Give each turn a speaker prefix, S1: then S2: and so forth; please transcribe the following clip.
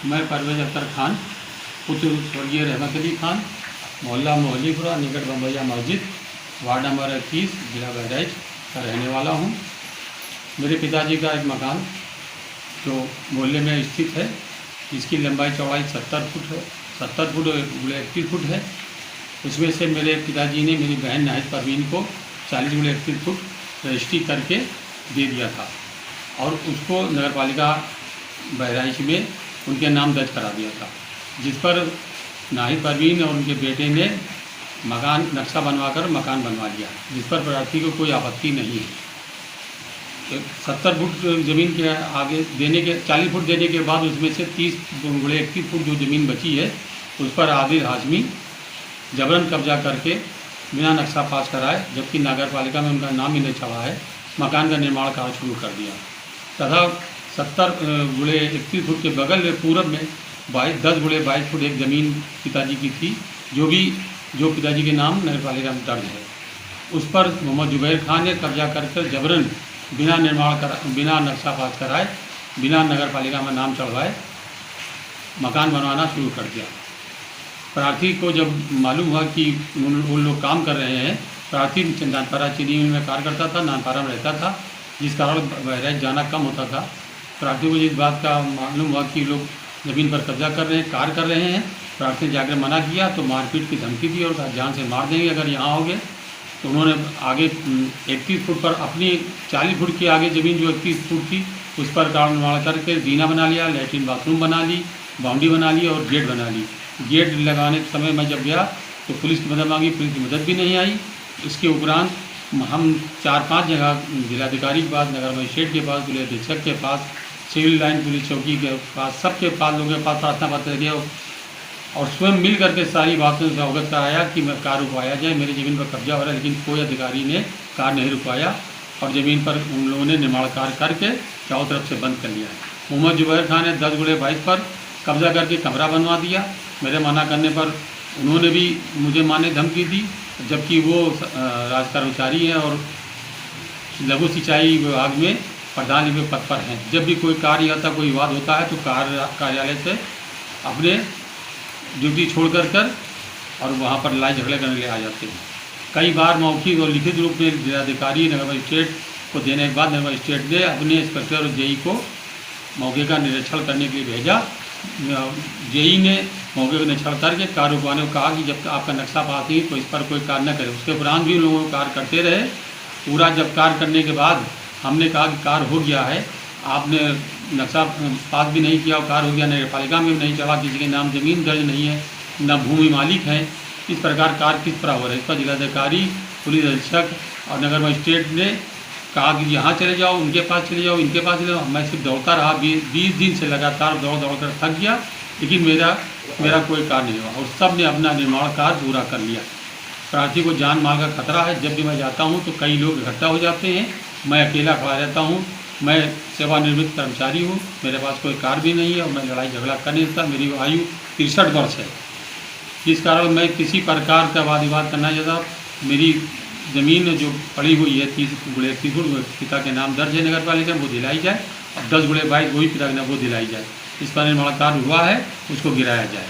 S1: मैं परवेज़ अख्तर खान, पुत्र स्वर्गीय रहमत अली खान, मोहल्ला मोहल्लीपुरा निकट बम्बैया मस्जिद, वार्ड नंबर 21, जिला बहराइच का रहने वाला हूँ। मेरे पिताजी का एक मकान जो मोहल्ले में स्थित है, इसकी लंबाई चौड़ाई 70 फुट है, 70 फुट 31 फुट है। उसमें से मेरे पिताजी ने मेरी बहन नाहिद परवीन को 40 31 फुट रजिस्ट्री करके दे दिया था और उसको नगर पालिका बहराइच में उनके नाम दर्ज करा दिया था, जिस पर नाहिद परवीन और उनके बेटे ने मकान नक्शा बनवाकर मकान बनवा लिया, जिस पर प्रार्थी को कोई आपत्ति नहीं है। 70 फुट ज़मीन के आगे देने के 40 फुट देने के बाद उसमें से 30 31 फुट जो ज़मीन बची है उस पर आदिल हाशमी जबरन कब्जा करके बिना नक्शा पास कराए, जबकि नगर पालिका में उनका नाम ही नहीं छपा है, मकान का निर्माण कार्य शुरू कर दिया तथा 70 31 फुट के बगल में पूरब में 10 22 फुट एक ज़मीन पिताजी की थी, जो पिताजी के नाम नगर पालिका में दर्ज है। उस पर मोहम्मद जुबैर खान ने कब्जा कर जबरन बिना नक्शा पास कराए, बिना नगर पालिका में नाम चढ़वाए मकान बनवाना शुरू कर दिया। प्रार्थी को जब मालूम हुआ कि उन लोग काम कर रहे हैं, प्रार्थी नानपारा चीनी में कार्य करता था, नानपारा में रहता था, जिस कारण बहराइच जाना कम होता था। प्रार्थी को जिस बात का मालूम हुआ कि लोग ज़मीन पर कब्जा कर रहे हैं, कार्य कर रहे हैं, प्रार्थी ने जाकर मना किया तो मारपीट की धमकी दी और जान से मार देंगे अगर यहाँ आओगे। तो उन्होंने आगे 31 फुट पर अपनी 40 फुट के आगे ज़मीन जो 31 फुट थी उस पर कार्य निर्माण करके जीना बना लिया, लैट्रिन बाथरूम बना ली, बाउंड्री बना ली और गेट बना ली। गेट लगाने के समय मैं जब गया तो पुलिस की मदद मांगी, पुलिस की मदद भी नहीं आई। इसके उपरांत हम 4-5 जगह जिलाधिकारी के पास, नगर मजिस्ट्रेट के पास, पुलिस अधीक्षक के पास, सिविल लाइन पुलिस चौकी के पास, सबके पास लोगों के पास प्रार्थना पत्र दिया और स्वयं मिल करके सारी बातों से अवगत कराया कि मैं कार रुकवाया जाए, मेरी ज़मीन पर कब्जा हो रहा है, लेकिन कोई अधिकारी ने कार नहीं रुकवाया और ज़मीन पर उन लोगों ने निर्माण कार्य करके चारों तरफ से बंद कर लिया। मोहम्मद जुबैर खान ने 10 22 पर कब्जा करके कमरा बनवा दिया। मेरे मना करने पर उन्होंने भी मुझे मारने धमकी दी, जबकि वो राज कर्मचारी हैं और लघु सिंचाई विभाग में प्रधान पद पर हैं। जब भी कोई कार्य आता, कोई विवाद होता है तो कार्यालय से अपने ड्यूटी छोड़ कर और वहाँ पर लड़ाई झगड़े करने के लिए आ जाते हैं। कई बार मौखिक और लिखित रूप में जिलाधिकारी नगर मजिस्ट्रेट को देने के बाद नगर मजिस्ट्रेट ने अपने इंस्पेक्टर और जेई को मौके का निरीक्षण करने के लिए भेजा। जेई ने मौके का निरीक्षण करके कार रुकवाने को कहा कि जब आपका नक्शा पास नहीं तो इस पर कोई कार्य न करे। उसके उपरांत भी लोगों को कार्य करते रहे। पूरा जब कार्य करने के बाद हमने कहा कि कार्य हो गया है, आपने नक्शा पास भी नहीं किया और कार्य हो गया, नगर पालिका में भी नहीं चला, किसी के नाम ज़मीन दर्ज नहीं है, न भूमि मालिक हैं, इस प्रकार कार्य किस तरह हो रहा है। इस पर जिलाधिकारी, पुलिस अधीक्षक और नगर मजिस्ट्रेट ने कहा कि यहाँ चले जाओ, उनके पास चले जाओ, इनके पास चले जाओ। मैं सिर्फ दौड़ता रहा, 20 दिन से लगातार दौड़ कर थक गया, लेकिन मेरा कोई कार्य नहीं हुआ और सब ने अपना निर्माण कार्य पूरा कर लिया। प्रार्थी को जान माल का खतरा है। जब भी मैं जाता हूँ तो कई लोग इकट्ठा हो जाते हैं, मैं अकेला खड़ा रहता हूँ। मैं सेवानिवृत्त कर्मचारी हूँ, मेरे पास कोई कार भी नहीं है और मैं लड़ाई झगड़ा कर नहीं सकता। मेरी आयु 63 वर्ष है, जिस कारण मैं किसी प्रकार का वाद विवाद करना चाहता। मेरी ज़मीन जो पड़ी हुई है 30 फुट पिता के नाम दर्ज है नगर पालिका में, वो दिलाई जाए। अब 10 22 वही पिता के नाम वो दिलाई जाए। इस पर निर्माण कार्य हुआ है, उसको गिराया जाए।